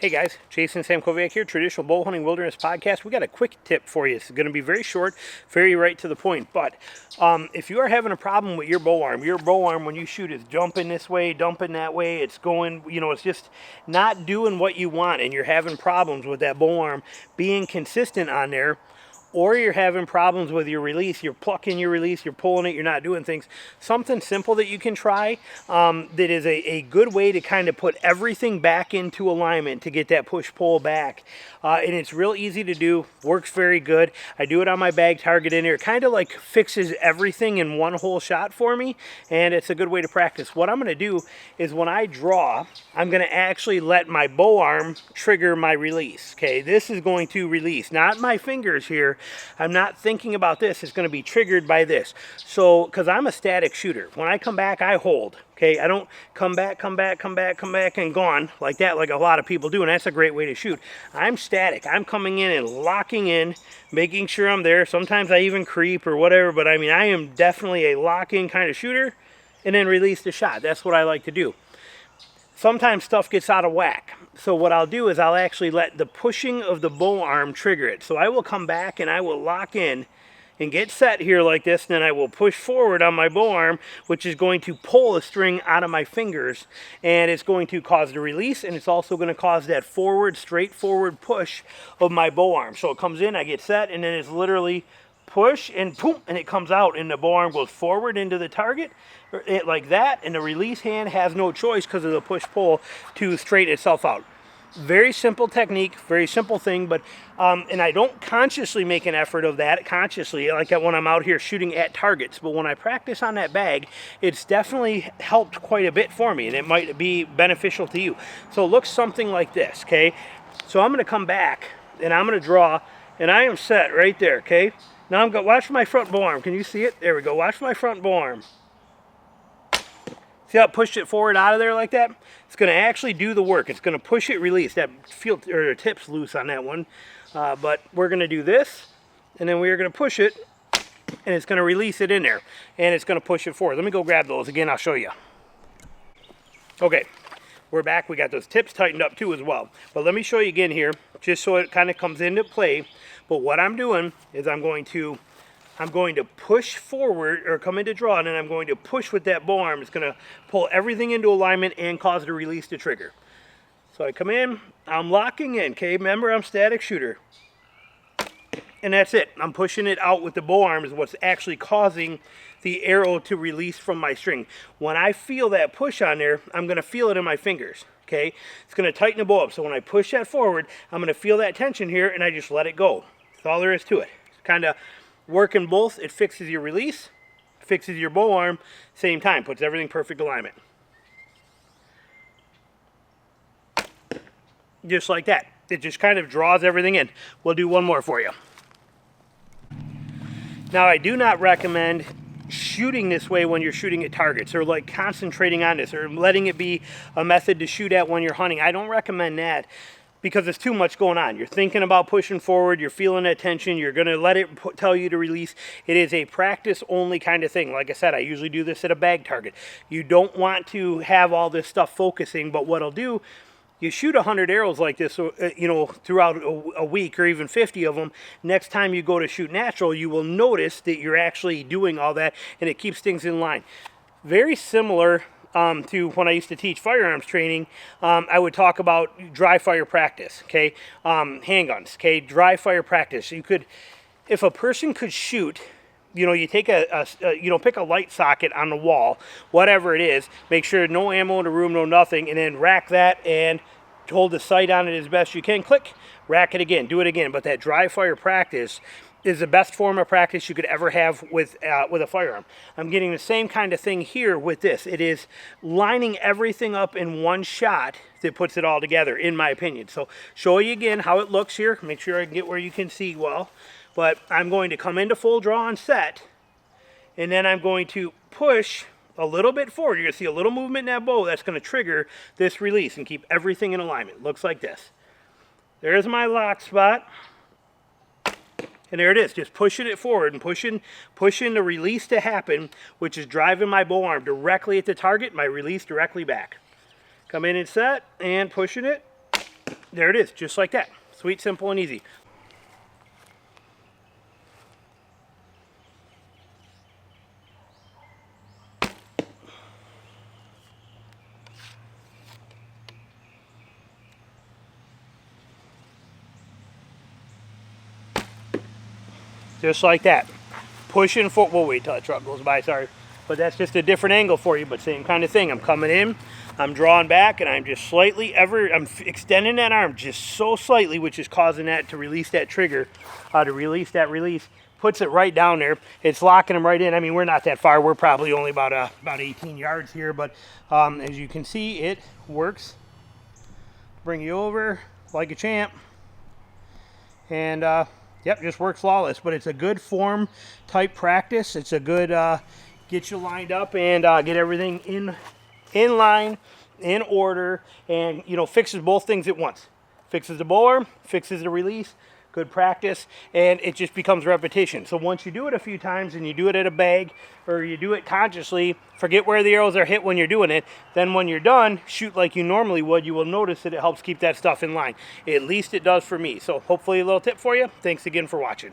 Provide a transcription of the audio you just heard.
Hey guys, Jason Samkovic here, Traditional Bow Hunting Wilderness Podcast. We got a quick tip for you. It's going to be very short, very right to the point. But if you are having a problem with your bow arm when you shoot is jumping this way, dumping that way, it's going, it's just not doing what you want, and you're having problems with that bow arm being consistent on there, or you're having problems with your release, you're plucking your release, you're pulling it, you're not doing things, something simple that you can try that is a good way to kind of put everything back into alignment to get that push-pull back. And it's real easy to do, works very good. I do it on my bag target in here. It kind of like fixes everything in one whole shot for me, and it's a good way to practice. What I'm going to do is when I draw, I'm going to actually let my bow arm trigger my release. Okay, this is going to release, not my fingers here. I'm not thinking about this. It's going to be triggered by this. So, because I'm a static shooter. When I come back, I hold. Okay, I don't come back, and gone like that, like a lot of people do, and that's a great way to shoot. I'm static. I'm coming in and locking in, making sure I'm there. Sometimes I even creep or whatever, but I mean, I am definitely a lock-in kind of shooter, and then release the shot. That's what I like to do. Sometimes stuff gets out of whack. So what I'll do is I'll actually let the pushing of the bow arm trigger it. So I will come back and I will lock in and get set here like this, and then I will push forward on my bow arm, which is going to pull the string out of my fingers, and it's going to cause the release, and it's also going to cause that forward, straight forward push of my bow arm. So it comes in, I get set, and then it's literally push and boom, and it comes out, and the bow arm goes forward into the target like that, and the release hand has no choice because of the push-pull to straighten itself out. Very simple technique, very simple thing, but and I don't consciously make an effort of that consciously, like when I'm out here shooting at targets, but when I practice on that bag, it's definitely helped quite a bit for me, and it might be beneficial to you. So it looks something like this, okay? So I'm going to come back, and I'm going to draw, and I am set right there, okay? Now I'm going to watch my front bow arm. Can you see it? There we go. Watch my front bow arm. See how it pushed it forward out of there like that? It's going to actually do the work. It's going to push it, release. That tip's loose on that one. But we're going to do this, and then we're going to push it, and it's going to release it in there, and it's going to push it forward. Let me go grab those again. I'll show you. Okay, we're back. We got those tips tightened up too as well. But let me show you again here, just so it kind of comes into play. But what I'm doing is I'm going to push forward, or come into draw, and then I'm going to push with that bow arm. It's going to pull everything into alignment and cause the release to trigger. So I come in, I'm locking in, okay? Remember, I'm static shooter. And that's it. I'm pushing it out with the bow arm is what's actually causing the arrow to release from my string. When I feel that push on there, I'm going to feel it in my fingers, okay? It's going to tighten the bow up. So when I push that forward, I'm going to feel that tension here, and I just let it go. That's all there is to it. It's kind of working both. It fixes your release, fixes your bow arm, same time, puts everything perfect alignment. Just like that. It just kind of draws everything in. We'll do one more for you. Now, I do not recommend shooting this way when you're shooting at targets, or like concentrating on this, or letting it be a method to shoot at when you're hunting. I don't recommend that, because there's too much going on. You're thinking about pushing forward, you're feeling that tension, you're going to let it tell you to release. It is a practice-only kind of thing. Like I said, I usually do this at a bag target. You don't want to have all this stuff focusing, but what I'll do, you shoot 100 arrows like this, throughout a week, or even 50 of them. Next time you go to shoot natural, you will notice that you're actually doing all that, and it keeps things in line. Very similar to when I used to teach firearms training. I would talk about dry fire practice, okay? Handguns, okay? Dry fire practice. You could, if a person could shoot, you take pick a light socket on the wall, whatever it is, make sure no ammo in the room, no nothing, and then rack that and hold the sight on it as best you can. Click, rack it again, do it again. But that dry fire practice is the best form of practice you could ever have with a firearm. I'm getting the same kind of thing here with this. It is lining everything up in one shot that puts it all together, in my opinion. So show you again how it looks here. Make sure I can get where you can see well. But I'm going to come into full draw and set, and then I'm going to push a little bit forward. You're going to see a little movement in that bow that's going to trigger this release and keep everything in alignment. Looks like this. There's my lock spot. And there it is, just pushing it forward and pushing the release to happen, which is driving my bow arm directly at the target, my release directly back. Come in and set, and pushing it. there it is, just like that. Sweet, simple, and easy. Just like that. Pushing forward. We'll wait till that truck goes by, sorry. But that's just a different angle for you, but same kind of thing. I'm coming in, I'm drawing back, and I'm just slightly I'm extending that arm just so slightly, which is causing that to release that trigger, to release that release. Puts it right down there. It's locking them right in. I mean, we're not that far. We're probably only about 18 yards here, but as you can see, it works. Bring you over like a champ. And yep, just works flawless. But it's a good form type practice. It's a good get you lined up and get everything in line, in order, and you know, fixes both things at once. Fixes the bow arm, fixes the release. Good practice, and it just becomes repetition. So once you do it a few times and you do it at a bag or you do it consciously, forget where the arrows are hit when you're doing it, then when you're done, shoot like you normally would. You will notice that it helps keep that stuff in line. At least it does for me. So hopefully a little tip for you. Thanks again for watching.